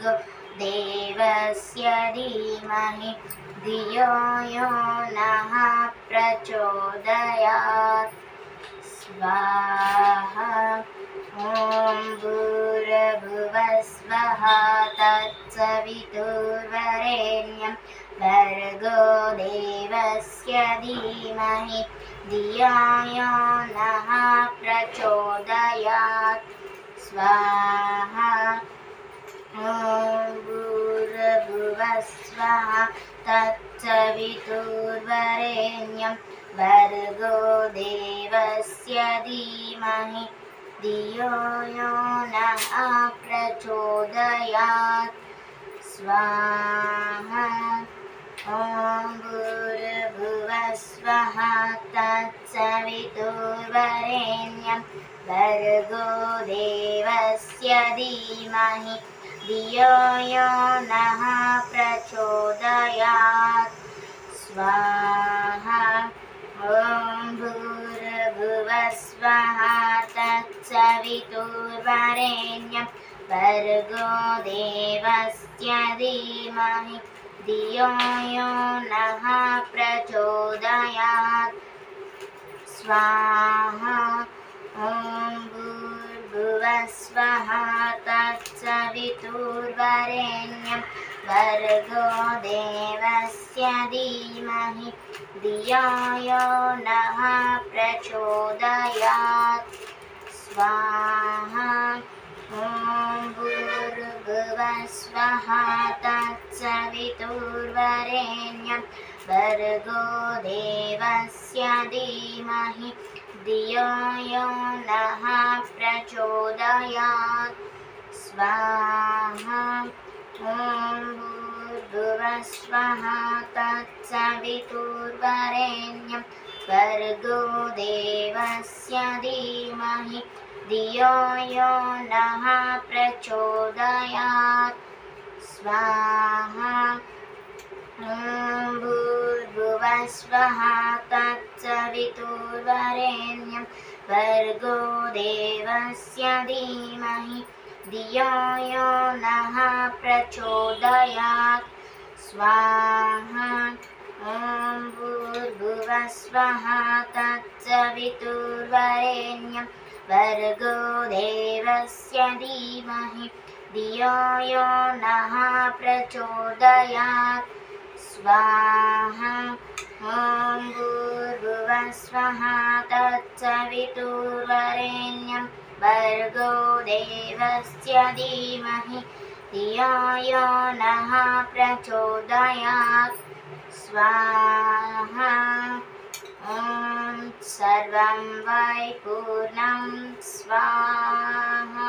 भर्गो देवस्य धीमहि धियो यो नः प्रचोदयात् स्वाहा ॐ भूर्भुवः स्वः तत्सवितुर्वरेण्यं भर्गो देवस्य धीमहि धियो यो नः प्रचोदयात् स्वाहा ॐ भूर्भुवः स्वः तत्सवितुर्वरेण्यं भर्गो देवस्य धीमहि धियो यो नः प्रचोदयात् स्वाहा ॐ भूर्भुवः स्वः तत्सवितुर्वरेण्यं भर्गो देवस्य धीमहि धियो यो नः प्रचोदयात् स्वाहा ॐ भूर्भुवः स्वः तत्सवितुर्वरेण्यं भर्गो देवस्य धीमहि धियो यो नः प्रचोदयात् स्वाहा ॐ भूर्भुवः स्वः तत्सवितुर्वरेण्यं भर्गो देवस्य धीमहि धियो यो नः प्रचोदयात् स्वाहा ॐ भूर्भुवः स्वः तत्सवितुर्वरेण्यं भर्गो देवस्य धीमहि धियो यो नः प्रचोदयात् स्वाहा ॐ भूर्भुवः स्वः तत्सवितुर्वरेण्यं भर्गो देवस्य धीमहि धियो यो नः प्रचोदयात् स्वाहा ॐ भूर्भुवः स्वः तत्सवितुर्वरेण्यं भर्गो देवस्य धीमहि धियो यो नः प्रचोदयात् स्वाहा ॐ भूर्भुवः स्वः तत्सवितुर्वरेण्यं भर्गो देवस्य धीमहि धियो यो नः प्रचोदयात् स्वाहा ॐ भूर्भुवः स्वः तत्सवितुर्वरेण्यं भर्गो देवस्य धीमहि धियो यो नः प्रचोदयात् स्वाहा ॐ सर्वं वै पूर्णं स्वाहा।